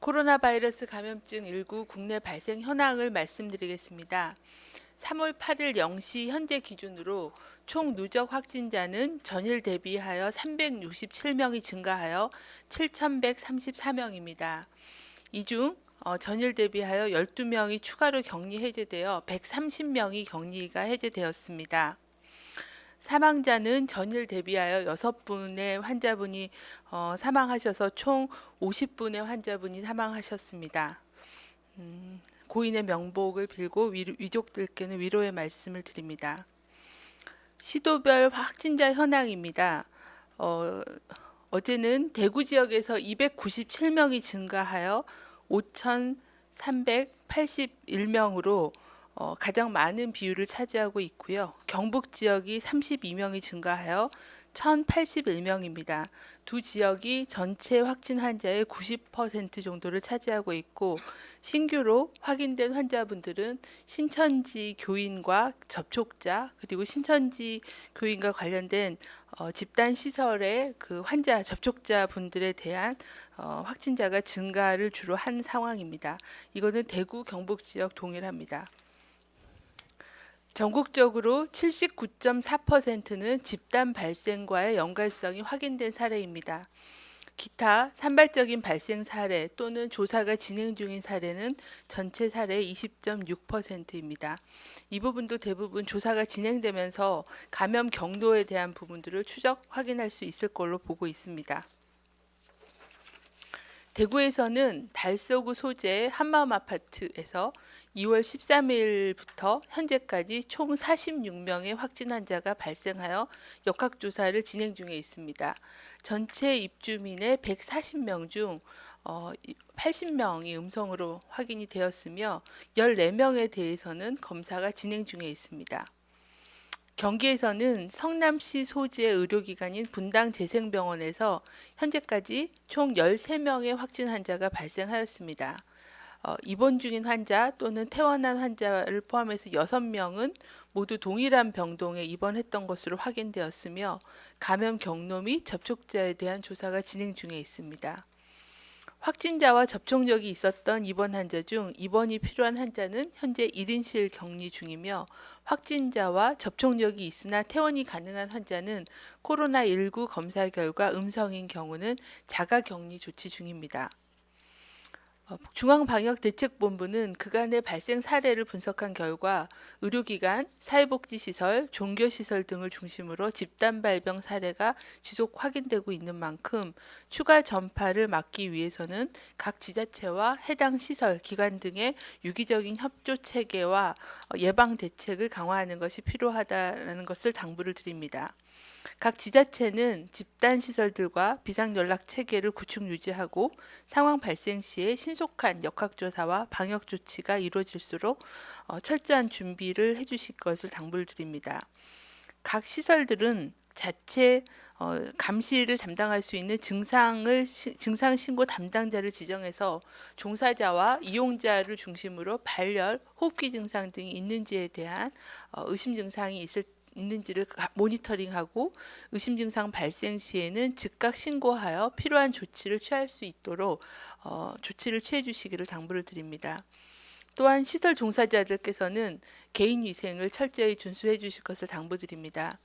코로나 바이러스 감염증 19 국내 발생 현황을 말씀드리겠습니다. 3월 8일 0시 현재 기준으로 총 누적 확진자는 전일 대비하여 367명이 증가하여 7,134명입니다. 이 중 전일 대비하여 12명이 추가로 격리 해제되어 130명이 격리가 해제되었습니다. 사망자는 전일 대비하여 6분의 환자분이 사망하셔서 총 50분의 환자분이 사망하셨습니다. 고인의 명복을 빌고 위족들께는 위로의 말씀을 드립니다. 시도별 확진자 현황입니다. 어제는 대구 지역에서 297명이 증가하여 5,381명으로 가장 많은 비율을 차지하고 있고요. 경북 지역이 32명이 증가하여 1,081명입니다. 두 지역이 전체 확진 환자의 90% 정도를 차지하고 있고, 신규로 확인된 환자분들은 신천지 교인과 접촉자, 그리고 신천지 교인과 관련된 집단 시설의 그 환자 접촉자 분들에 대한 확진자가 증가를 주로 한 상황입니다. 이거는 대구 경북 지역 동일합니다. 전국적으로 79.4%는 집단 발생과의 연관성이 확인된 사례입니다. 기타 산발적인 발생 사례 또는 조사가 진행 중인 사례는 전체 사례의 20.6%입니다. 이 부분도 대부분 조사가 진행되면서 감염 경로에 대한 부분들을 추적 확인할 수 있을 걸로 보고 있습니다. 대구에서는 달서구 소재 한마음 아파트에서 2월 13일부터 현재까지 총 46명의 확진 환자가 발생하여 역학조사를 진행 중에 있습니다. 전체 입주민의 140명 중 80명이 음성으로 확인이 되었으며 14명에 대해서는 검사가 진행 중에 있습니다. 경기에서는 성남시 소재의 의료기관인 분당재생병원에서 현재까지 총 13명의 확진 환자가 발생하였습니다. 입원 중인 환자 또는 퇴원한 환자를 포함해서 6명은 모두 동일한 병동에 입원했던 것으로 확인되었으며 감염 경로 및 접촉자에 대한 조사가 진행 중에 있습니다. 확진자와 접촉력이 있었던 입원 환자 중 입원이 필요한 환자는 현재 1인실 격리 중이며, 확진자와 접촉력이 있으나 퇴원이 가능한 환자는 코로나19 검사 결과 음성인 경우는 자가격리 조치 중입니다. 중앙방역대책본부는 그간의 발생 사례를 분석한 결과 의료기관, 사회복지시설, 종교시설 등을 중심으로 집단 발병 사례가 지속 확인되고 있는 만큼 추가 전파를 막기 위해서는 각 지자체와 해당 시설, 기관 등의 유기적인 협조 체계와 예방 대책을 강화하는 것이 필요하다는 것을 당부를 드립니다. 각 지자체는 집단 시설들과 비상연락 체계를 구축 유지하고 상황 발생 시에 신속한 역학조사와 방역 조치가 이루어질수록 철저한 준비를 해주실 것을 당부를 드립니다. 각 시설들은 자체 감시를 담당할 수 있는 증상 신고 담당자를 지정해서 종사자와 이용자를 중심으로 발열, 호흡기 증상 등이 있는지에 대한 의심 증상이 있는지를 모니터링하고 의심 증상 발생 시에는 즉각 신고하여 필요한 조치를 취할 수 있도록 조치를 취해 주시기를 당부를 드립니다. 또한 시설 종사자들께서는 개인위생을 철저히 준수해 주실 것을 당부드립니다.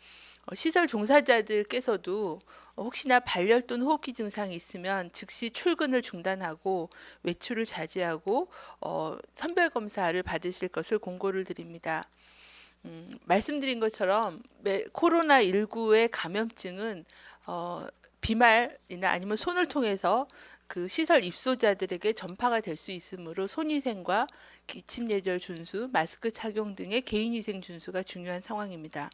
시설 종사자들께서도 혹시나 발열 또는 호흡기 증상이 있으면 즉시 출근을 중단하고 외출을 자제하고 선별검사를 받으실 것을 공고를 드립니다. 말씀드린 것처럼 코로나19의 감염증은 비말이나 아니면 손을 통해서 그 시설 입소자들에게 전파가 될 수 있으므로 손위생과 기침 예절 준수, 마스크 착용 등의 개인위생 준수가 중요한 상황입니다.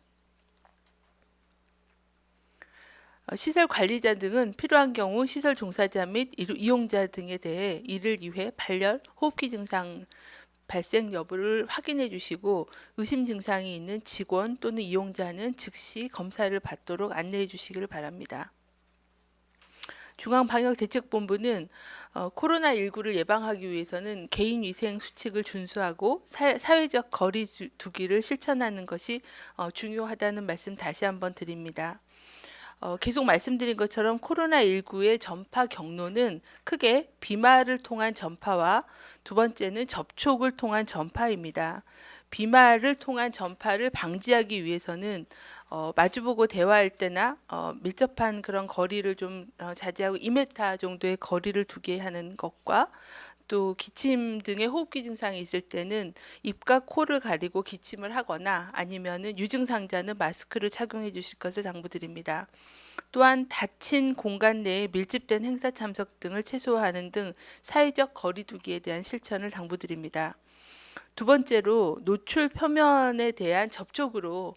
시설 관리자 등은 필요한 경우 시설 종사자 및 이용자 등에 대해 이를 위해 발열, 호흡기 증상 발생 여부를 확인해 주시고 의심 증상이 있는 직원 또는 이용자는 즉시 검사를 받도록 안내해 주시길 바랍니다. 중앙방역대책본부는 코로나19를 예방하기 위해서는 개인위생 수칙을 준수하고 사회적 거리 두기를 실천하는 것이 중요하다는 말씀 다시 한번 드립니다. 계속 말씀드린 것처럼 코로나19의 전파 경로는 크게 비말을 통한 전파와 두 번째는 접촉을 통한 전파입니다. 비말을 통한 전파를 방지하기 위해서는 마주보고 대화할 때나 밀접한 그런 거리를 좀 자제하고 2m 정도의 거리를 두게 하는 것과 또 기침 등의 호흡기 증상이 있을 때는 입과 코를 가리고 기침을 하거나 아니면은 유증상자는 마스크를 착용해 주실 것을 당부드립니다. 또한 닫힌 공간 내에 밀집된 행사 참석 등을 최소화하는 등 사회적 거리 두기에 대한 실천을 당부드립니다. 두 번째로 노출 표면에 대한 접촉으로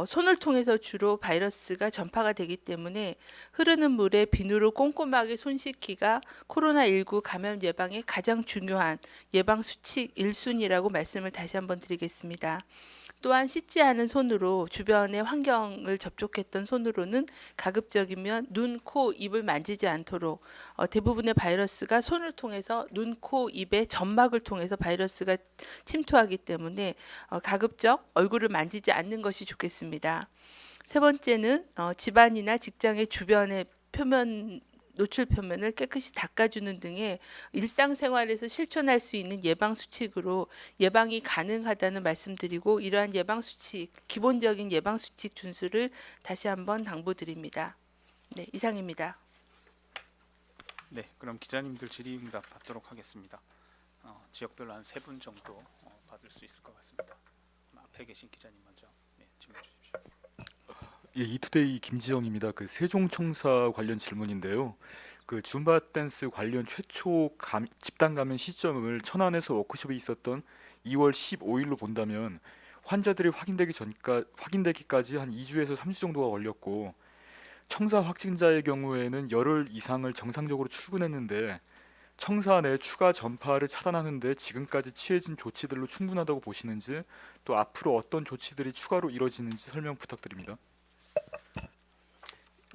손을 통해서 주로 바이러스가 전파가 되기 때문에 흐르는 물에 비누로 꼼꼼하게 손 씻기가 코로나19 감염 예방에 가장 중요한 예방 수칙 1순위라고 말씀을 다시 한번 드리겠습니다. 또한 씻지 않은 손으로 주변의 환경을 접촉했던 손으로는 가급적이면 눈, 코, 입을 만지지 않도록 대부분의 바이러스가 손을 통해서 눈, 코, 입의 점막을 통해서 바이러스가 침투하기 때문에 가급적 얼굴을 만지지 않는 것이 좋겠습니다. 세 번째는 집안이나 직장의 주변의 표면 노출 표면을 깨끗이 닦아주는 등의 일상생활에서 실천할 수 있는 예방 수칙으로 예방이 가능하다는 말씀드리고 이러한 예방 수칙, 기본적인 예방 수칙 준수를 다시 한번 당부드립니다. 네, 이상입니다. 네, 그럼 기자님들 질의응답 받도록 하겠습니다. 지역별로 한 3분 정도 받을 수 있을 것 같습니다. 앞에 계신 기자님 먼저 질문 주십시오. 예, 이투데이 김지영입니다. 그 세종청사 관련 질문인데요. 그 줌바 댄스 관련 최초 집단 감염 시점을 천안에서 워크숍이 있었던 2월 15일로 본다면 환자들이 확인되기까지 한 2주에서 3주 정도가 걸렸고 청사 확진자의 경우에는 열흘 이상을 정상적으로 출근했는데 청사 내 추가 전파를 차단하는 데 지금까지 취해진 조치들로 충분하다고 보시는지 또 앞으로 어떤 조치들이 추가로 이뤄지는지 설명 부탁드립니다.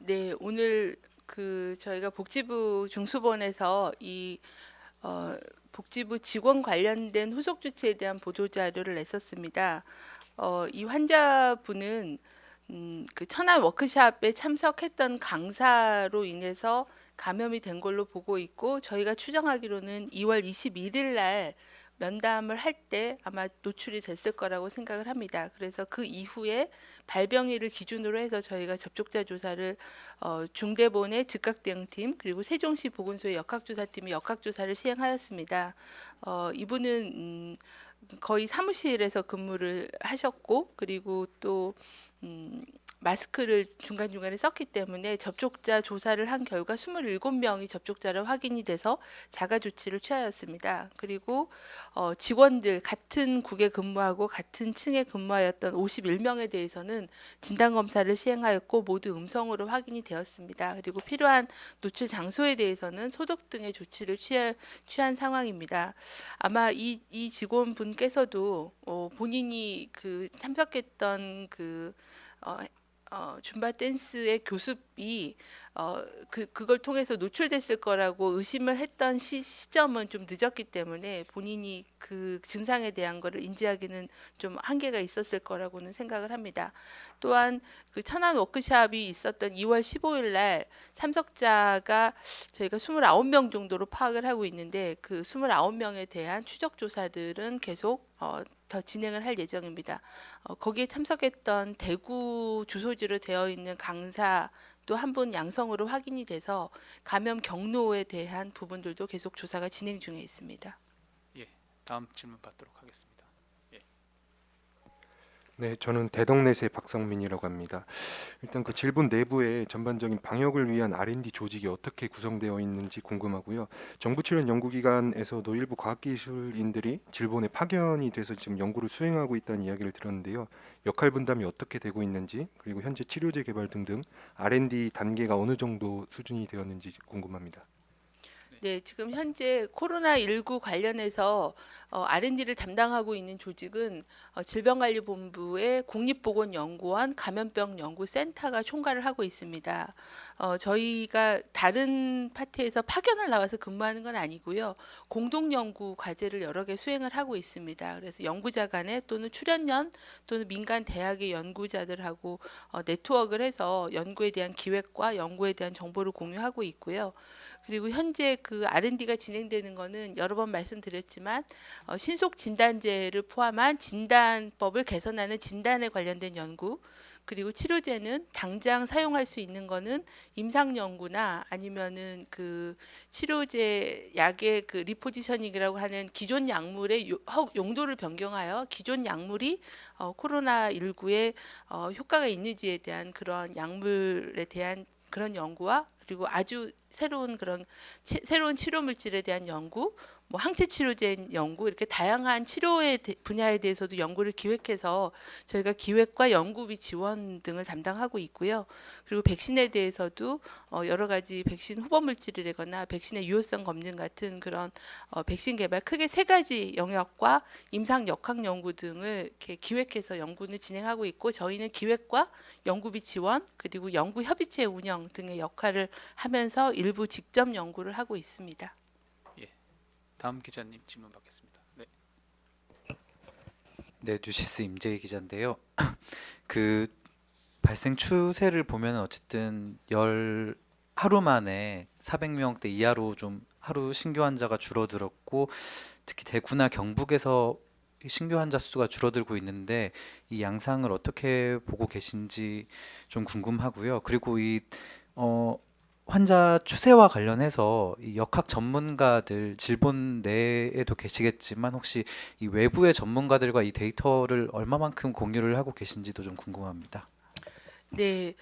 네, 오늘 저희가 복지부 중수본에서 복지부 직원 관련된 후속 조치에 대한 보도 자료를 냈었습니다. 이 환자분은 그 천안 워크숍에 참석했던 강사로 인해서 감염이 된 걸로 보고 있고 저희가 추정하기로는 2월 21일 날 면담을 할 때 아마 노출이 됐을 거라고 생각을 합니다. 그래서 그 이후에 발병일을 기준으로 해서 저희가 접촉자 조사를 중대본의 즉각대응팀 그리고 세종시 보건소의 역학조사팀이 역학조사를 시행하였습니다. 이분은 거의 사무실에서 근무를 하셨고 그리고 또 마스크를 중간중간에 썼기 때문에 접촉자 조사를 한 결과 27명이 접촉자로 확인이 돼서 자가 조치를 취하였습니다. 그리고 직원들 같은 국에 근무하고 같은 층에 근무하였던 51명에 대해서는 진단검사를 시행하였고 모두 음성으로 확인이 되었습니다. 그리고 필요한 노출 장소에 대해서는 소독 등의 조치를 취한 상황입니다. 아마 이 직원분께서도 본인이 참석했던 줌바 댄스의 교습이 그걸 통해서 노출됐을 거라고 의심을 했던 시점은 좀 늦었기 때문에 본인이 그 증상에 대한 거를 인지하기는 좀 한계가 있었을 거라고는 생각을 합니다. 또한 그 천안 워크숍이 있었던 2월 15일 날 참석자가 저희가 29명 정도로 파악을 하고 있는데 그 29명에 대한 추적 조사들은 계속 더 진행을 할 예정입니다. 거기에 참석했던 대구 주소지로 되어 있는 강사 또 한 분 양성으로 확인이 돼서 감염 경로에 대한 부분들도 계속 조사가 진행 중에 있습니다. 예, 다음 질문 받도록 하겠습니다. 네, 저는 대덕넷의 박성민이라고 합니다. 일단 그 질본 내부에 전반적인 방역을 위한 R&D 조직이 어떻게 구성되어 있는지 궁금하고요. 정부 출연 연구기관에서도 일부 과학기술인들이 질본에 파견이 돼서 지금 연구를 수행하고 있다는 이야기를 들었는데요. 역할 분담이 어떻게 되고 있는지 그리고 현재 치료제 개발 등등 R&D 단계가 어느 정도 수준이 되었는지 궁금합니다. 네, 지금 현재 코로나19 관련해서 R&D를 담당하고 있는 조직은 질병관리본부의 국립보건연구원 감염병연구센터가 총괄을 하고 있습니다. 저희가 다른 파트에서 파견을 나와서 근무하는 건 아니고요. 공동연구 과제를 여러 개 수행을 하고 있습니다. 그래서 연구자 간에 또는 출연연 또는 민간 대학의 연구자들하고 네트워크를 해서 연구에 대한 기획과 연구에 대한 정보를 공유하고 있고요. 그리고 현재 그 R&D가 진행되는 거는 여러 번 말씀드렸지만 신속 진단제를 포함한 진단법을 개선하는 진단에 관련된 연구, 그리고 치료제는 당장 사용할 수 있는 거는 임상 연구나 아니면은 그 치료제 약의 그 리포지셔닝이라고 하는 기존 약물의 용도를 변경하여 기존 약물이 코로나19에 효과가 있는지에 대한 그런 약물에 대한 그런 연구와 그리고 아주 새로운 그런 새로운 치료 물질에 대한 연구, 뭐 항체 치료제 연구 이렇게 다양한 치료의 분야에 대해서도 연구를 기획해서 저희가 기획과 연구비 지원 등을 담당하고 있고요. 그리고 백신에 대해서도 여러 가지 백신 후보 물질이라거나 백신의 유효성 검증 같은 그런 백신 개발 크게 세 가지 영역과 임상 역학 연구 등을 이렇게 기획해서 연구는 진행하고 있고 저희는 기획과 연구비 지원 그리고 연구 협의체 운영 등의 역할을 하면서 일부 직접 연구를 하고 있습니다. 다음 기자님 질문 받겠습니다. 네. 네, 뉴시스 임재희 기자인데요. 그 발생 추세를 보면 어쨌든 하루 만에 400명대 이하로 좀 하루 신규 환자가 줄어들었고 특히 대구나 경북에서 신규 환자 수가 줄어들고 있는데 이 양상을 어떻게 보고 계신지 좀 궁금하고요. 그리고 이 환자 추세와 관련해서 이 역학 전문가들 질본 내에도 계시겠지만 혹시 이 외부의 전문가들과 이 데이터를 얼마만큼 공유를 하고 계신지도 좀 궁금합니다. 네,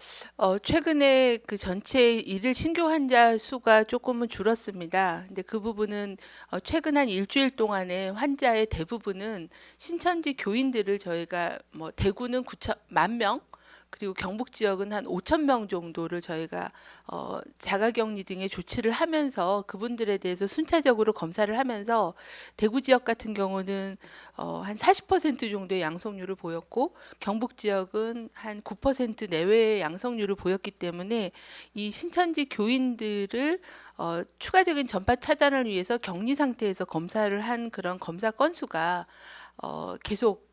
최근에 그 전체 일일 신규 환자 수가 조금은 줄었습니다. 근데 그 부분은 최근 한 일주일 동안에 환자의 대부분은 신천지 교인들을 저희가 뭐 대구는 9만 명, 그리고 경북 지역은 한 5천 명 정도를 저희가 자가격리 등의 조치를 하면서 그분들에 대해서 순차적으로 검사를 하면서 대구 지역 같은 경우는 한 40% 정도의 양성률을 보였고 경북 지역은 한 9% 내외의 양성률을 보였기 때문에 이 신천지 교인들을 추가적인 전파 차단을 위해서 격리 상태에서 검사를 한 그런 검사 건수가 계속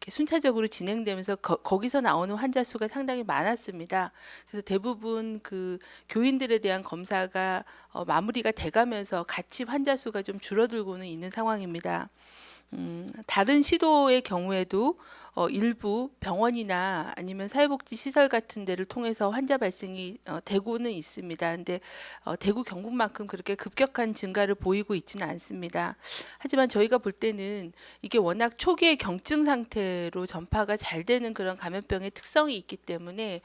이렇게 순차적으로 진행되면서 거기서 나오는 환자 수가 상당히 많았습니다. 그래서 대부분 그 교인들에 대한 검사가 마무리가 돼가면서 같이 환자 수가 좀 줄어들고는 있는 상황입니다. 다른 시도의 경우에도 일부 병원이나 아니면 사회복지 시설 같은 데를 통해서 환자 발생이 되고는 있습니다. 근데 대구 경북만큼 그렇게 급격한 증가를 보이고 있지는 않습니다. 하지만 저희가 볼 때는 이게 워낙 초기의 경증 상태로 전파가 잘 되는 그런 감염병의 특성이 있기 때문에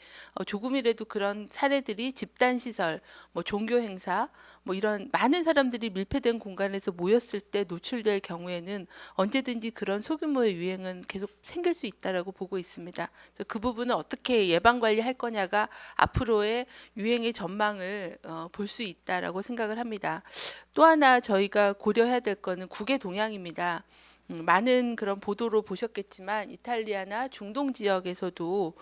조금이라도 그런 사례들이 집단 시설, 뭐 종교 행사, 뭐 이런 많은 사람들이 밀폐된 공간에서 모였을 때 노출될 경우에는 언제든지 그런 소규모의 유행은 계속 생길 수 있다라고 보고 있습니다. 그 부분을 어떻게 예방 관리할 거냐가 앞으로의 유행의 전망을 볼 수 있다라고 생각을 합니다. 또 하나 저희가 고려해야 될 거는 국외 동향입니다. 많은 그런 보도로 보셨겠지만 이탈리아나 중동 지역에서도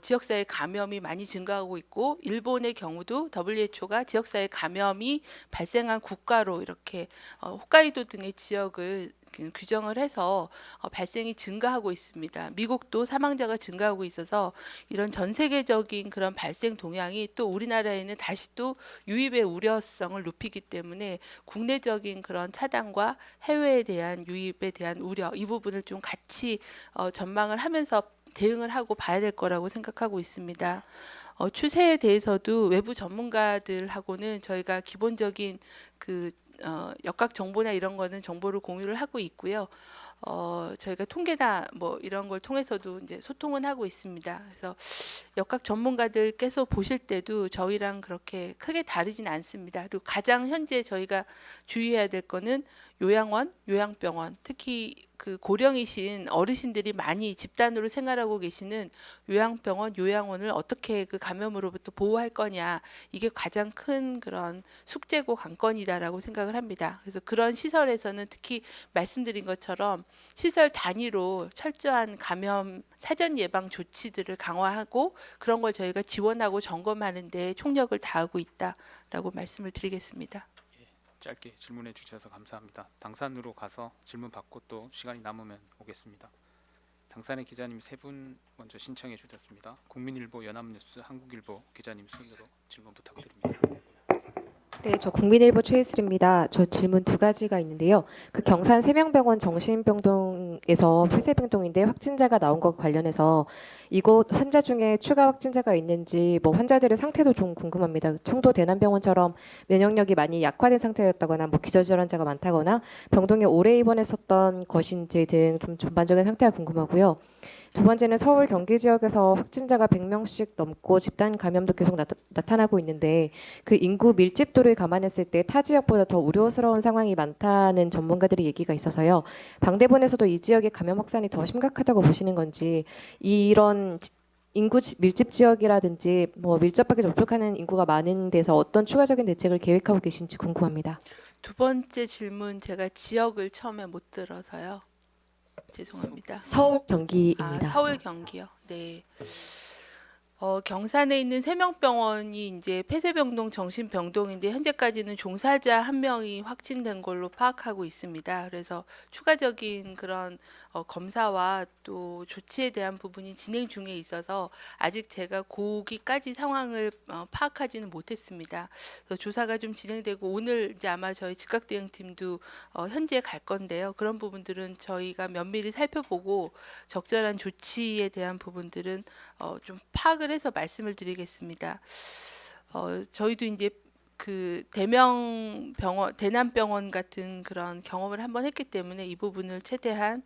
지역사회 감염이 많이 증가하고 있고 일본의 경우도 WHO가 지역사회 감염이 발생한 국가로 이렇게 홋카이도 등의 지역을 규정을 해서 발생이 증가하고 있습니다. 미국도 사망자가 증가하고 있어서 이런 전 세계적인 그런 발생 동향이 또 우리나라에는 다시 또 유입의 우려성을 높이기 때문에 국내적인 그런 차단과 해외에 대한 유입에 대한 우려 이 부분을 좀 같이 전망을 하면서 대응을 하고 봐야 될 거라고 생각하고 있습니다. 추세에 대해서도 외부 전문가들하고는 저희가 기본적인 역학 정보나 이런 거는 정보를 공유를 하고 있고요. 저희가 통계나 뭐 이런 걸 통해서도 이제 소통은 하고 있습니다. 그래서 역학 전문가들께서 보실 때도 저희랑 그렇게 크게 다르진 않습니다. 그리고 가장 현재 저희가 주의해야 될 거는 요양원, 요양병원, 특히 그 고령이신 어르신들이 많이 집단으로 생활하고 계시는 요양병원, 요양원을 어떻게 그 감염으로부터 보호할 거냐, 이게 가장 큰 그런 숙제고 관건이다라고 생각을 합니다. 그래서 그런 시설에서는 특히 말씀드린 것처럼 시설 단위로 철저한 감염 사전 예방 조치들을 강화하고 그런 걸 저희가 지원하고 점검하는 데 총력을 다하고 있다라고 말씀을 드리겠습니다. 짧게 질문해 주셔서 감사합니다. 당산으로 가서 질문 받고 또 시간이 남으면 오겠습니다. 당산의 기자님 3분 먼저 신청해 주셨습니다. 국민일보, 연합뉴스, 한국일보 기자님 순으로 질문 부탁드립니다. 네, 저 국민일보 최혜슬입니다. 저 질문 2가지가 있는데요. 그 경산 세명병원 정신병동에서 폐쇄병동인데 확진자가 나온 것과 관련해서 이곳 환자 중에 추가 확진자가 있는지 뭐 환자들의 상태도 좀 궁금합니다. 청도 대남병원처럼 면역력이 많이 약화된 상태였다거나 뭐 기저질환자가 많다거나 병동에 오래 입원했었던 것인지 등 좀 전반적인 상태가 궁금하고요. 2번째는 서울 경기 지역에서 확진자가 100명씩 넘고 집단 감염도 계속 나타나고 있는데 그 인구 밀집도를 감안했을 때 타 지역보다 더 우려스러운 상황이 많다는 전문가들의 얘기가 있어서요. 방대본에서도 이 지역의 감염 확산이 더 심각하다고 보시는 건지 이런 밀집 지역이라든지 뭐 밀접하게 접촉하는 인구가 많은 데서 어떤 추가적인 대책을 계획하고 계신지 궁금합니다. 2번째 질문 제가 지역을 처음에 못 들어서요. 죄송합니다. 서울 경기입니다. 서울 경기요. 네. 경산에 있는 세명병원이 이제 폐쇄병동 정신병동인데 현재까지는 종사자 1명이 확진된 걸로 파악하고 있습니다. 그래서 추가적인 그런 검사와 또 조치에 대한 부분이 진행 중에 있어서 아직 제가 거기까지 상황을 파악하지는 못했습니다. 그래서 조사가 좀 진행되고 오늘 이제 아마 저희 즉각대응팀도 현지에 갈 건데요. 그런 부분들은 저희가 면밀히 살펴보고 적절한 조치에 대한 부분들은 좀 파악을 해서 말씀을 드리겠습니다. 저희도 이제 그 대남병원 같은 그런 경험을 한번 했기 때문에 이 부분을 최대한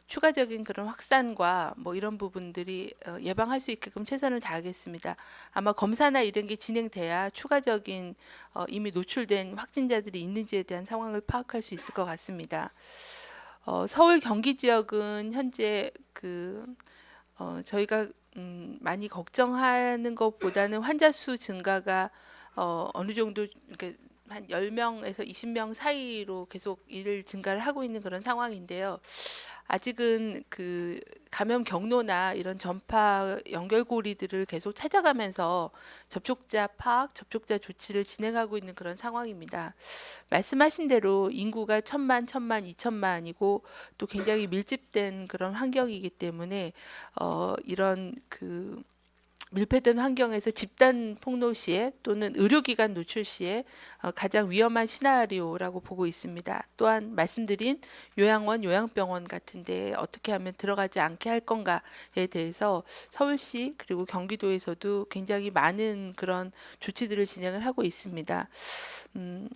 추가적인 그런 확산과 뭐 이런 부분들이 예방할 수 있게끔 최선을 다하겠습니다. 아마 검사나 이런 게 진행돼야 추가적인 이미 노출된 확진자들이 있는지에 대한 상황을 파악할 수 있을 것 같습니다. 서울 경기 지역은 현재 저희가 많이 걱정하는 것보다는 환자 수 증가가 어느 정도 이렇게 한 10명에서 20명 사이로 계속 증가를 하고 있는 그런 상황인데요. 아직은 그 감염 경로나 이런 전파 연결고리들을 계속 찾아가면서 접촉자 파악, 접촉자 조치를 진행하고 있는 그런 상황입니다. 말씀하신 대로 인구가 1000만, 2천만이고 또 굉장히 밀집된 그런 환경이기 때문에 이런 그 밀폐된 환경에서 집단 폭로 시에 또는 의료기관 노출 시에 가장 위험한 시나리오라고 보고 있습니다. 또한 말씀드린 요양원, 요양병원 같은 데 어떻게 하면 들어가지 않게 할 건가에 대해서 서울시 그리고 경기도에서도 굉장히 많은 그런 조치들을 진행을 하고 있습니다.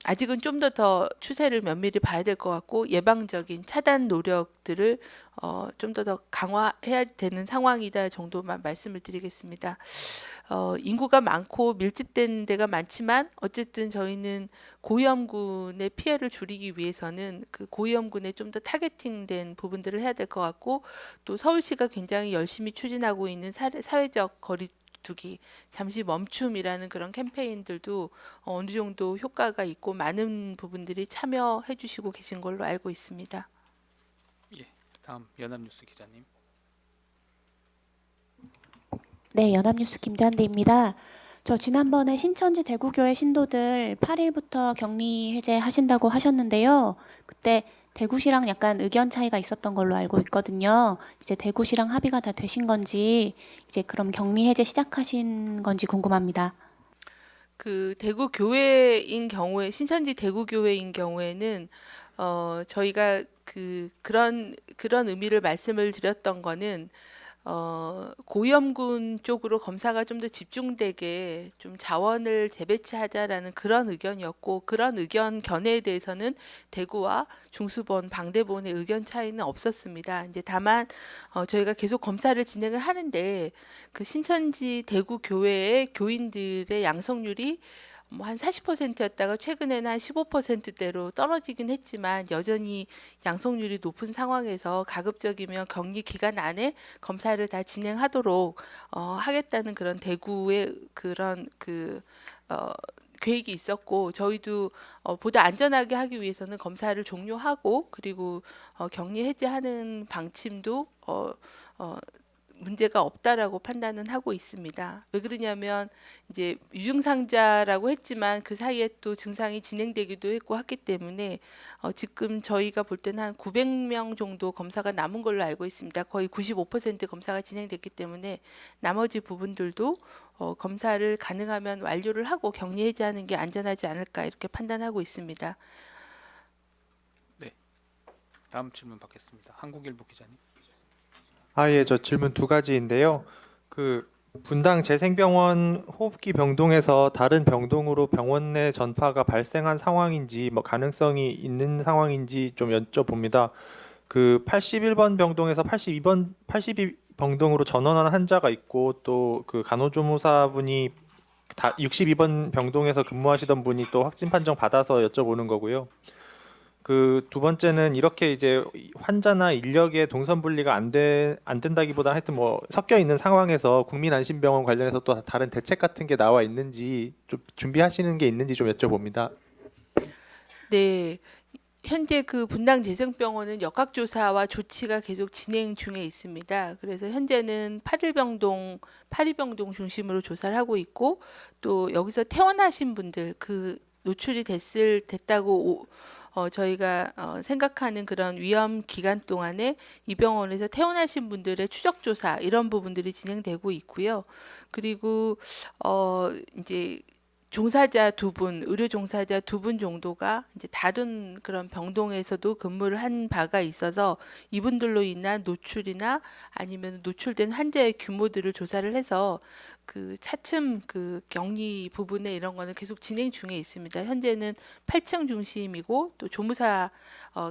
아직은 좀 더 추세를 면밀히 봐야 될 것 같고 예방적인 차단 노력들을 좀 더 강화해야 되는 상황이다 정도만 말씀을 드리겠습니다. 인구가 많고 밀집된 데가 많지만 어쨌든 저희는 고위험군의 피해를 줄이기 위해서는 그 고위험군에 좀 더 타겟팅된 부분들을 해야 될 것 같고 또 서울시가 굉장히 열심히 추진하고 있는 사회적 거리두기 잠시 멈춤이라는 그런 캠페인들도 어느 정도 효과가 있고 많은 부분들이 참여해 주시고 계신 걸로 알고 있습니다. 예, 다음 연합뉴스 기자님. 네, 연합뉴스 김잔디입니다. 저 지난번에 신천지 대구교회 신도들 8일부터 격리 해제하신다고 하셨는데요. 그때 대구시랑 약간 의견 차이가 있었던 걸로 알고 있거든요. 이제 대구시랑 합의가 다 되신 건지 이제 그럼 격리 해제 시작하신 건지 궁금합니다. 그 대구 교회인 경우에 신천지 대구 교회인 경우에는 저희가 그런 의미를 말씀을 드렸던 거는 고위험군 쪽으로 검사가 좀 더 집중되게 좀 자원을 재배치하자라는 그런 의견이었고 그런 의견 견해에 대해서는 대구와 중수본, 방대본의 의견 차이는 없었습니다. 이제 다만 저희가 계속 검사를 진행을 하는데 그 신천지 대구 교회의 교인들의 양성률이 뭐 한 40%였다가 최근에는 한 15%대로 떨어지긴 했지만 여전히 양성률이 높은 상황에서 가급적이면 격리 기간 안에 검사를 다 진행하도록 하겠다는 그런 대구의 그런 계획이 있었고 저희도 보다 안전하게 하기 위해서는 검사를 종료하고 그리고 격리 해제하는 방침도 문제가 없다라고 판단은 하고 있습니다. 왜 그러냐면 이제 유증상자라고 했지만 그 사이에 또 증상이 진행되기도 했고 했기 때문에 지금 저희가 볼 때는 한 900명 정도 검사가 남은 걸로 알고 있습니다. 거의 95% 검사가 진행됐기 때문에 나머지 부분들도 검사를 가능하면 완료를 하고 격리 해제하는 게 안전하지 않을까 이렇게 판단하고 있습니다. 다음 질문 받겠습니다. 한국일보 기자님. 예, 저 질문 두 가지인데요. 그 분당 재생병원 호흡기 병동에서 다른 병동으로 병원 내 전파가 발생한 상황인지 뭐 가능성이 있는 상황인지 좀 여쭤봅니다. 그 81번 병동에서 82 병동으로 전원한 환자가 있고 또 그 간호조무사분이 62번 병동에서 근무하시던 분이 또 확진 판정 받아서 여쭤보는 거고요. 그 두 번째는 이렇게 이제 환자나 인력의 동선 분리가 안 된다기보다 하여튼 뭐 섞여 있는 상황에서 국민안심병원 관련해서 또 다른 대책 같은 게 나와 있는지 좀 준비하시는 게 있는지 좀 여쭤봅니다. 네. 현재 그 분당 재생병원은 역학조사와 조치가 계속 진행 중에 있습니다. 그래서 현재는 82병동 중심으로 조사를 하고 있고 또 여기서 퇴원하신 분들 그 노출이 됐다고 저희가 생각하는 그런 위험 기간 동안에 이 병원에서 퇴원하신 분들의 추적 조사 이런 부분들이 진행되고 있고요. 그리고 이제 종사자 두 분, 의료 종사자 두 분 정도가 이제 다른 그런 병동에서도 근무를 한 바가 있어서 이분들로 인한 노출이나 아니면 노출된 환자의 규모들을 조사를 해서 그 차츰 그 격리 부분에 이런 거는 계속 진행 중에 있습니다. 현재는 8층 중심이고 또 조무사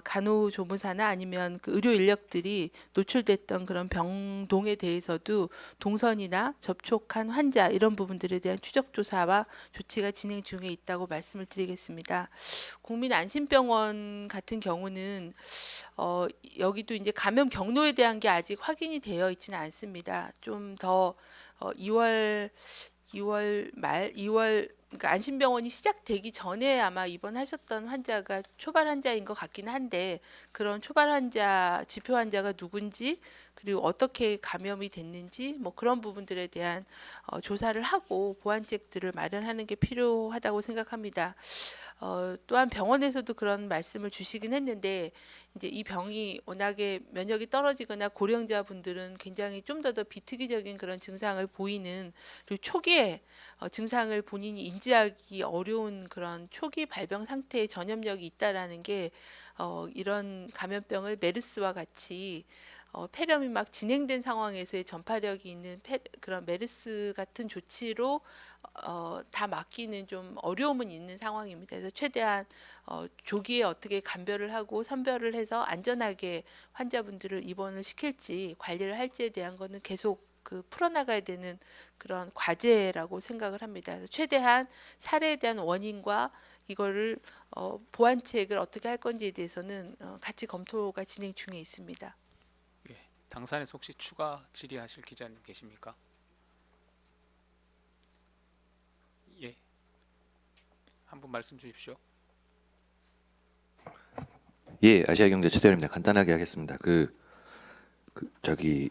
간호조무사나 아니면 그 의료 인력들이 노출됐던 그런 병동에 대해서도 동선이나 접촉한 환자 이런 부분들에 대한 추적 조사와 조치가 진행 중에 있다고 말씀을 드리겠습니다. 국민안심병원 같은 경우는 여기도 이제 감염 경로에 대한 게 아직 확인이 되어 있지는 않습니다. 좀 더 2월 말 2월 그러니까 안심병원이 시작되기 전에 아마 입원하셨던 환자가 초발 환자인 것 같긴 한데 그런 초발 환자 지표 환자가 누군지 그리고 어떻게 감염이 됐는지 뭐 그런 부분들에 대한 조사를 하고 보완책들을 마련하는 게 필요하다고 생각합니다. 또한 병원에서도 그런 말씀을 주시긴 했는데 이제 이 병이 워낙에 면역이 떨어지거나 고령자분들은 굉장히 좀 더 비특이적인 그런 증상을 보이는 그리고 초기에 증상을 본인이 인지하기 어려운 그런 초기 발병 상태에 전염력이 있다라는 게 이런 감염병을 메르스와 같이 폐렴이 막 진행된 상황에서의 전파력이 있는 그런 메르스 같은 조치로 다 막기는 좀 어려움은 있는 상황입니다. 그래서 최대한 조기에 어떻게 감별을 하고 선별을 해서 안전하게 환자분들을 입원을 시킬지 관리를 할지에 대한 거는 계속 그 풀어나가야 되는 그런 과제라고 생각을 합니다. 그래서 최대한 사례에 대한 원인과 이거를 보완책을 어떻게 할 건지에 대해서는 같이 검토가 진행 중에 있습니다. 당산에서 혹시 추가 질의하실 기자님 계십니까? 예, 한 분 말씀 주십시오. 예, 아시아경제 최대현입니다. 간단하게 하겠습니다. 저기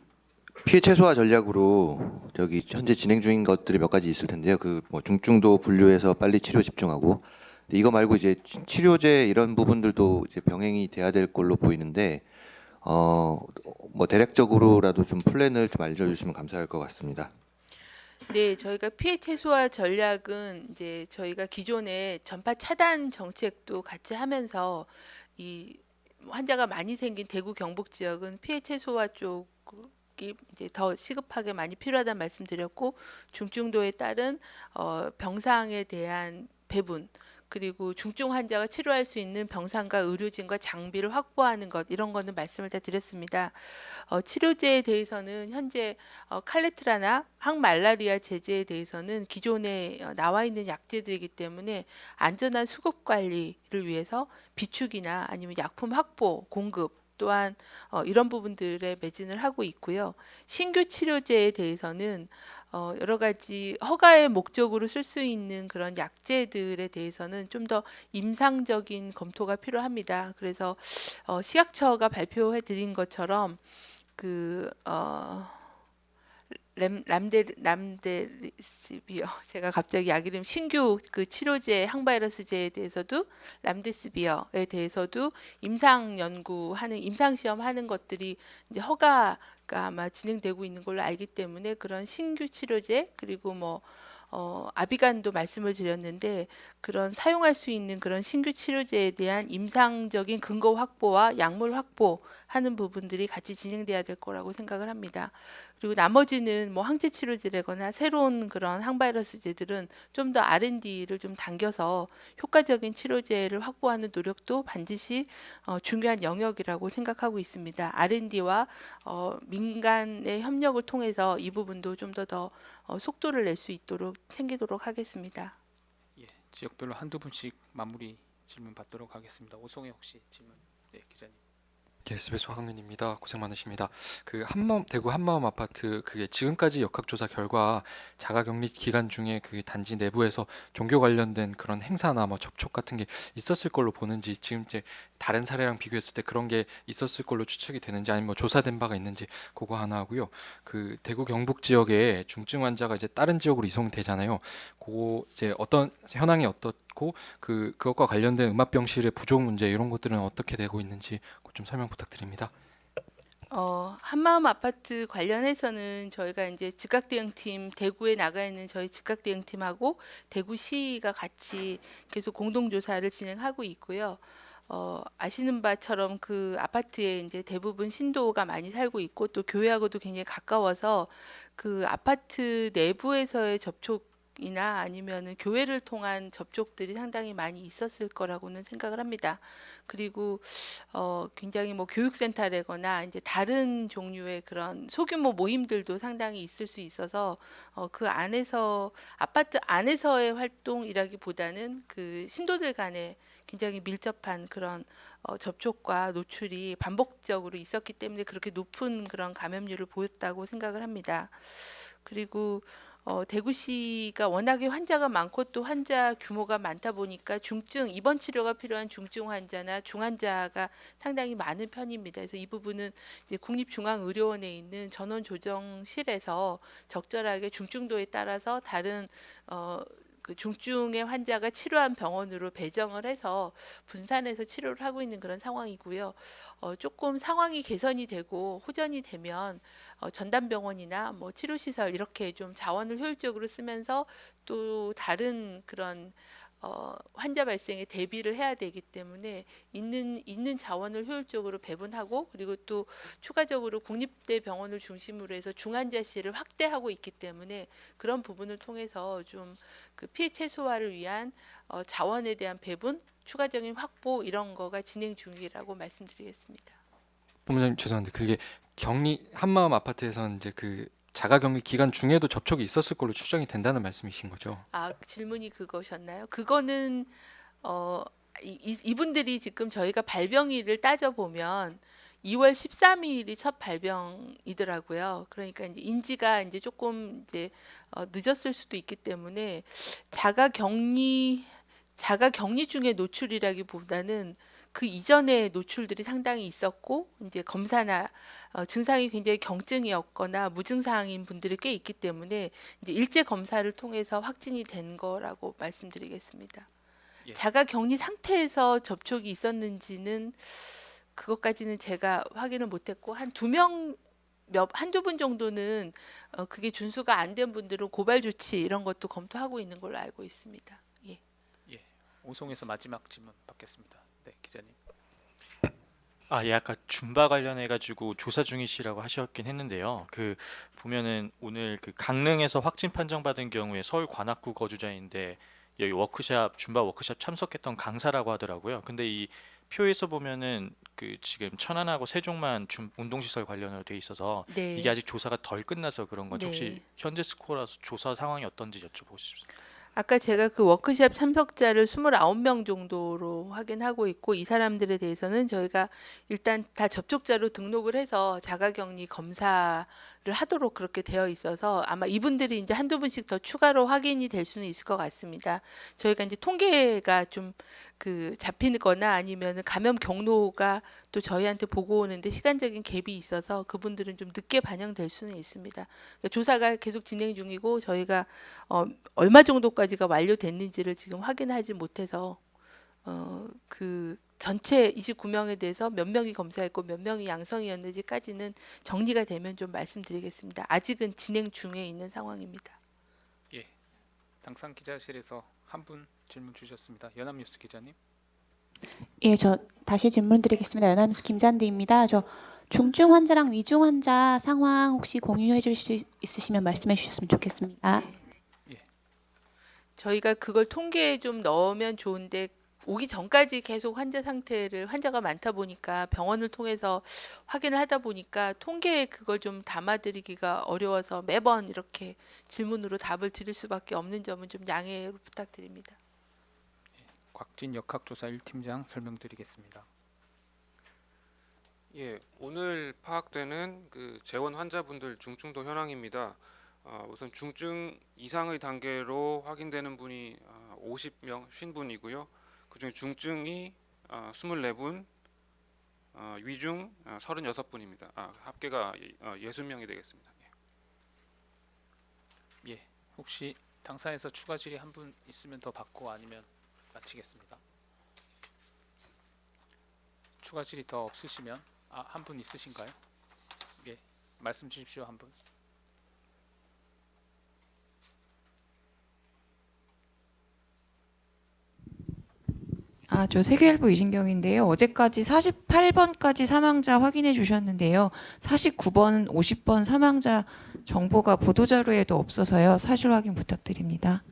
피해 최소화 전략으로 저기 현재 진행 중인 것들이 몇 가지 있을 텐데요. 그 뭐 중증도 분류해서 빨리 치료 집중하고 이거 말고 이제 치료제 이런 부분들도 이제 병행이 돼야 될 걸로 보이는데 뭐 대략적으로라도 좀 플랜을 좀 알려주시면 감사할 것 같습니다. 네, 저희가 피해 최소화 전략은 이제 저희가 기존에 전파 차단 정책도 같이 하면서 이 환자가 많이 생긴 대구 경북 지역은 피해 최소화 쪽이 이제 더 시급하게 많이 필요하다는 말씀드렸고 중증도에 따른 병상에 대한 배분 그리고 중증 환자가 치료할 수 있는 병상과 의료진과 장비를 확보하는 것 이런 거는 말씀을 다 드렸습니다. 치료제에 대해서는 현재 칼레트라나 항말라리아 제제에 대해서는 기존에 나와 있는 약제들이기 때문에 안전한 수급 관리를 위해서 비축이나 아니면 약품 확보, 공급 또한 이런 부분들에 매진을 하고 있고요. 신규 치료제에 대해서는 여러 가지 허가의 목적으로 쓸 수 있는 그런 약제들에 대해서는 좀 더 임상적인 검토가 필요합니다. 그래서 식약처가 발표해 드린 것처럼 그 람데시비어 제가 갑자기 약 이름 신규 그 치료제 항바이러스제에 대해서도 람데시비어에 대해서도 임상 연구하는 임상 시험하는 것들이 이제 허가가 아마 진행되고 있는 걸로 알기 때문에 그런 신규 치료제 그리고 뭐 아비간도 말씀을 드렸는데 그런 사용할 수 있는 그런 신규 치료제에 대한 임상적인 근거 확보와 약물 확보하는 부분들이 같이 진행돼야 될 거라고 생각을 합니다. 그리고 나머지는 뭐 항체 치료제라거나 새로운 그런 항바이러스제들은 좀 더 R&D를 좀 당겨서 효과적인 치료제를 확보하는 노력도 반드시 중요한 영역이라고 생각하고 있습니다. R&D와 민간의 협력을 통해서 이 부분도 좀 더 속도를 낼 수 있도록 챙기도록 하겠습니다. 예, 지역별로 한두 분씩 마무리 질문 받도록 하겠습니다. 오송혜 혹시 질문? 네, 기자님. SBS 황민입니다. 고생 많으십니다. 그 대구 한마음 아파트 그게 지금까지 역학조사 결과 자가격리 기간 중에 그 단지 내부에서 종교 관련된 그런 행사나 뭐 접촉 같은 게 있었을 걸로 보는지 지금 이제 다른 사례랑 비교했을 때 그런 게 있었을 걸로 추측이 되는지 아니면 뭐 조사된 바가 있는지 그거 하나 하고요. 그 대구 경북 지역에 중증 환자가 이제 다른 지역으로 이송되잖아요. 그거 이제 어떤 현황이 어떻고 그것과 관련된 음압병실의 부족 문제 이런 것들은 어떻게 되고 있는지 좀 설명 부탁드립니다. 한마음 아파트 관련해서는 저희가 이제 즉각 대응팀 대구에 나가 있는 저희 즉각 대응팀하고 대구시가 같이 계속 공동 조사를 진행하고 있고요. 아시는 바처럼 그 아파트에 이제 대부분 신도가 많이 살고 있고 또 교회하고도 굉장히 가까워서 그 아파트 내부에서의 접촉이나 아니면은 교회를 통한 접촉들이 상당히 많이 있었을 거라고는 생각을 합니다. 그리고 굉장히 뭐 교육센터라거나 이제 다른 종류의 그런 소규모 모임들도 상당히 있을 수 있어서 그 안에서 아파트 안에서의 활동이라기보다는 그 신도들 간에 굉장히 밀접한 그런 접촉과 노출이 반복적으로 있었기 때문에 그렇게 높은 그런 감염률을 보였다고 생각을 합니다. 그리고 대구시가 워낙에 환자가 많고 또 환자 규모가 많다 보니까 중증 입원 치료가 필요한 중증 환자나 중환자가 상당히 많은 편입니다. 그래서 이 부분은 이제 국립중앙의료원에 있는 전원조정실에서 적절하게 중증도에 따라서 다른 그 중증의 환자가 치료한 병원으로 배정을 해서 분산해서 치료를 하고 있는 그런 상황이고요. 조금 상황이 개선이 되고 호전이 되면 전담병원이나 뭐 치료시설 이렇게 좀 자원을 효율적으로 쓰면서 또 다른 그런 환자 발생에 대비를 해야 되기 때문에 있는 자원을 효율적으로 배분하고 그리고 또 추가적으로 국립대 병원을 중심으로 해서 중환자실을 확대하고 있기 때문에 그런 부분을 통해서 좀 그 피해 최소화를 위한 자원에 대한 배분, 추가적인 확보 이런 거가 진행 중이라고 말씀드리겠습니다. 본부장님 죄송한데 그게 격리 한마음 아파트에서는 이제 그 자가격리 기간 중에도 접촉이 있었을 걸로 추정이 된다는 말씀이신 거죠? 질문이 그거셨나요? 그거는 이분들이 지금 저희가 발병일을 따져보면 2월 13일이 첫 발병이더라고요. 그러니까 이제 인지가 이제 조금 이제 늦었을 수도 있기 때문에 자가격리 중에 노출이라기보다는 그 이전에 노출들이 상당히 있었고 이제 검사나 증상이 굉장히 경증이었거나 무증상인 분들이 꽤 있기 때문에 이제 일제 검사를 통해서 확진이 된 거라고 말씀드리겠습니다. 예. 자가격리 상태에서 접촉이 있었는지는 그것까지는 제가 확인을 못했고 한두 분 정도는 그게 준수가 안 된 분들은 고발 조치 이런 것도 검토하고 있는 걸로 알고 있습니다. 예. 예, 오송에서 마지막 질문 받겠습니다. 네, 기자님. 예, 아까 줌바 관련해 가지고 조사 중이시라고 하셨긴 했는데요. 그 보면은 오늘 그 강릉에서 확진 판정받은 경우에 서울 관악구 거주자인데 여기 워크샵 줌바 워크샵 참석했던 강사라고 하더라고요. 근데 이 표에서 보면은 그 지금 천안하고 세종만 운동시설 관련으로 돼 있어서 네. 이게 아직 조사가 덜 끝나서 그런 건지 네. 혹시 현재 스코어라서 조사 상황이 어떤지 여쭤보고 싶습니다. 아까 제가 그 워크숍 참석자를 29명 정도로 확인하고 있고 이 사람들에 대해서는 저희가 일단 다 접촉자로 등록을 해서 자가격리 검사를 하도록 그렇게 되어 있어서 아마 이분들이 이제 한두 분씩 더 추가로 확인이 될 수는 있을 것 같습니다. 저희가 이제 통계가 좀 그 잡히거나 아니면은 감염 경로가 또 저희한테 보고 오는데 시간적인 갭이 있어서 그분들은 좀 늦게 반영될 수는 있습니다. 그러니까 조사가 계속 진행 중이고 저희가 얼마 정도까지가 완료됐는지를 지금 확인하지 못해서 그 전체 29명에 대해서 몇 명이 검사했고 몇 명이 양성이었는지까지는 정리가 되면 좀 말씀드리겠습니다. 아직은 진행 중에 있는 상황입니다. 예, 당산 기자실에서 한 분 질문 주셨습니다. 연합뉴스 기자님. 예, 저 다시 질문 드리겠습니다. 연합뉴스 김잔디입니다. 저 중증 환자랑 위중 환자 상황 혹시 공유해 주실 수 있으시면 말씀해 주셨으면 좋겠습니다. 저희가 그걸 통계에 좀 넣으면 좋은데 오기 전까지 계속 환자가 많다 보니까 병원을 통해서 확인을 하다 보니까 통계에 그걸 좀 담아드리기가 어려워서 매번 이렇게 질문으로 답을 드릴 수밖에 없는 점은 좀 양해 부탁드립니다. 곽진 역학조사 1팀장 설명드리겠습니다. 예, 오늘 파악되는 그 재원 환자분들 중증도 현황입니다. 우선 중증 이상의 단계로 확인되는 분이 50명, 50분이고요. 그중에 중증이 24분, 위중 36분입니다. 합계가 60명이 되겠습니다. 예, 혹시 당사에서 추가 질의 한 분 있으면 더 받고 아니면 마치겠습니다. 추가 질의 더 없으시면 한 분 있으신가요? 예, 말씀 주십시오. 한 분. 저 세계일보 이진경인데요. 어제까지 48번까지 사망자 확인해 주셨는데요. 49번, 50번 사망자 정보가 보도자료에도 없어서요. 사실 확인 부탁드립니다.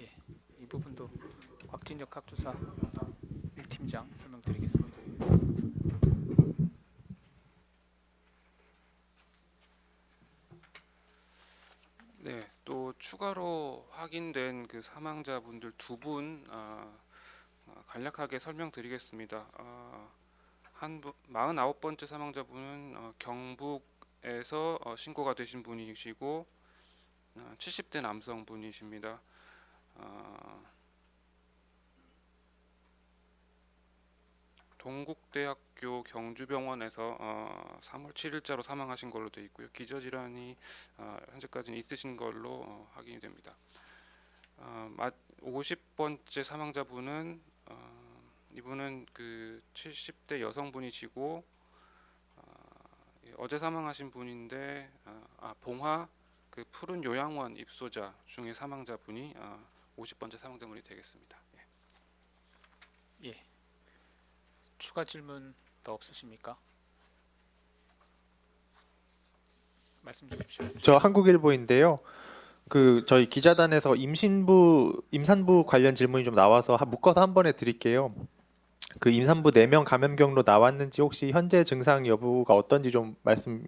예, 이 부분도 곽진 역학조사 1팀장 설명드리겠습니다. 네, 또 추가로 확인된 그 사망자분들 두 분 간략하게 설명드리겠습니다. 49번째 사망자분은 경북에서 신고가 되신 분이시고 70대 남성분이십니다. 동국대학교 경주병원에서 3월 7일자로 사망하신 걸로 되어 있고요. 기저질환이 현재까지는 있으신 걸로 확인이 됩니다. 50번째 사망자분은 이분은 그 70대 여성분이시고 어제 사망하신 분인데 봉화 그 푸른 요양원 입소자 중에 사망자분이 50번째 사망자분이 되겠습니다. 예, 추가 질문 더 없으십니까? 말씀 주십시오. 저 한국일보인데요. 그 저희 기자단에서 임산부 관련 질문이 좀 나와서 묶어서 한 번에 드릴게요. 그 임산부 4명 감염 경로 나왔는지 혹시 현재 증상 여부가 어떤지 좀 말씀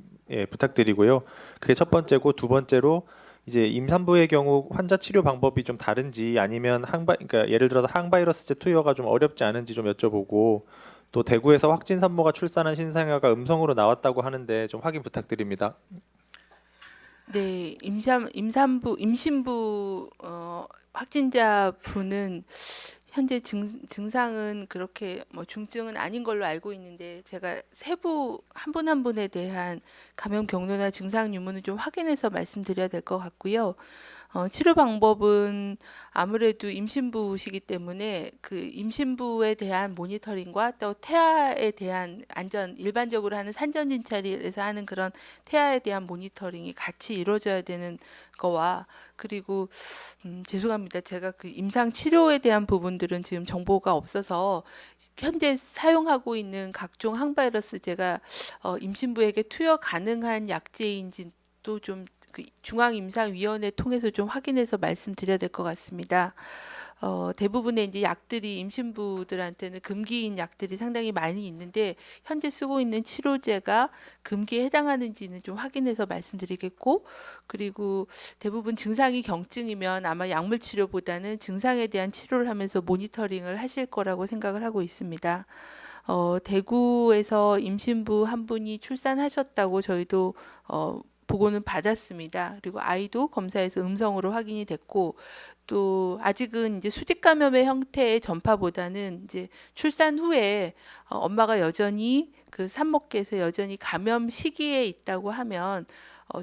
부탁드리고요. 그게 첫 번째고 두 번째로 이제 임산부의 경우 환자 치료 방법이 좀 다른지 아니면 그러니까 예를 들어서 항바이러스제 투여가 좀 어렵지 않은지 좀 여쭤보고 또 대구에서 확진 산모가 출산한 신생아가 음성으로 나왔다고 하는데 좀 확인 부탁드립니다. 네, 임신부 확진자 분은 현재 증상은 그렇게 뭐 중증은 아닌 걸로 알고 있는데 제가 세부 한 분 한 분에 대한 감염 경로나 증상 유무는 좀 확인해서 말씀드려야 될 것 같고요. 치료 방법은 아무래도 임신부시기 때문에 그 임신부에 대한 모니터링과 또 태아에 대한 안전, 일반적으로 하는 산전 진찰에서 하는 그런 태아에 대한 모니터링이 같이 이루어져야 되는 거와 그리고 죄송합니다. 제가 그 임상 치료에 대한 부분들은 지금 정보가 없어서 현재 사용하고 있는 각종 항바이러스제가 임신부에게 투여 가능한 약제인지 또 좀 그 중앙임상위원회 통해서 좀 확인해서 말씀드려야 될 것 같습니다. 대부분의 이제 약들이 임신부들한테는 금기인 약들이 상당히 많이 있는데 현재 쓰고 있는 치료제가 금기에 해당하는지는 좀 확인해서 말씀드리겠고, 그리고 대부분 증상이 경증이면 아마 약물 치료보다는 증상에 대한 치료를 하면서 모니터링을 하실 거라고 생각을 하고 있습니다. 대구에서 임신부 한 분이 출산하셨다고 저희도 보고는 받았습니다. 그리고 아이도 검사에서 음성으로 확인이 됐고, 또 아직은 이제 수직 감염의 형태의 전파보다는 이제 출산 후에 엄마가 여전히 그 산모께서 여전히 감염 시기에 있다고 하면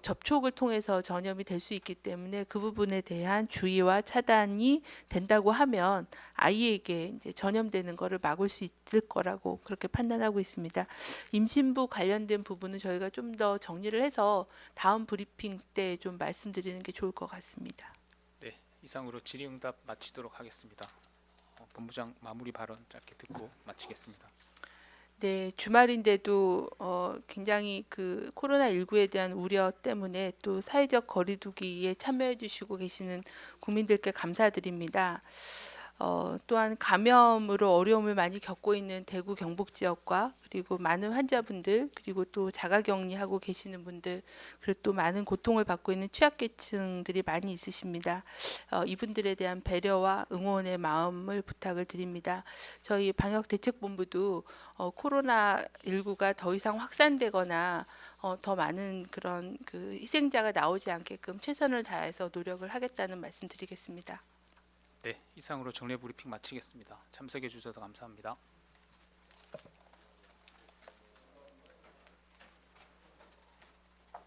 접촉을 통해서 전염이 될 수 있기 때문에 그 부분에 대한 주의와 차단이 된다고 하면 아이에게 이제 전염되는 것을 막을 수 있을 거라고 그렇게 판단하고 있습니다. 임신부 관련된 부분은 저희가 좀 더 정리를 해서 다음 브리핑 때 좀 말씀드리는 게 좋을 것 같습니다. 네, 이상으로 질의응답 마치도록 하겠습니다. 본부장 마무리 발언 짧게 듣고 마치겠습니다. 네, 주말인데도 굉장히 그 코로나19에 대한 우려 때문에 또 사회적 거리두기에 참여해 주시고 계시는 국민들께 감사드립니다. 또한 감염으로 어려움을 많이 겪고 있는 대구 경북 지역과 그리고 많은 환자분들, 그리고 또 자가격리하고 계시는 분들, 그리고 또 많은 고통을 받고 있는 취약계층들이 많이 있으십니다. 이분들에 대한 배려와 응원의 마음을 부탁을 드립니다. 저희 방역대책본부도 코로나19가 더 이상 확산되거나 더 많은 그런 그 희생자가 나오지 않게끔 최선을 다해서 노력을 하겠다는 말씀 드리겠습니다. 네, 이상으로 정례 브리핑 마치겠습니다. 참석해 주셔서 감사합니다.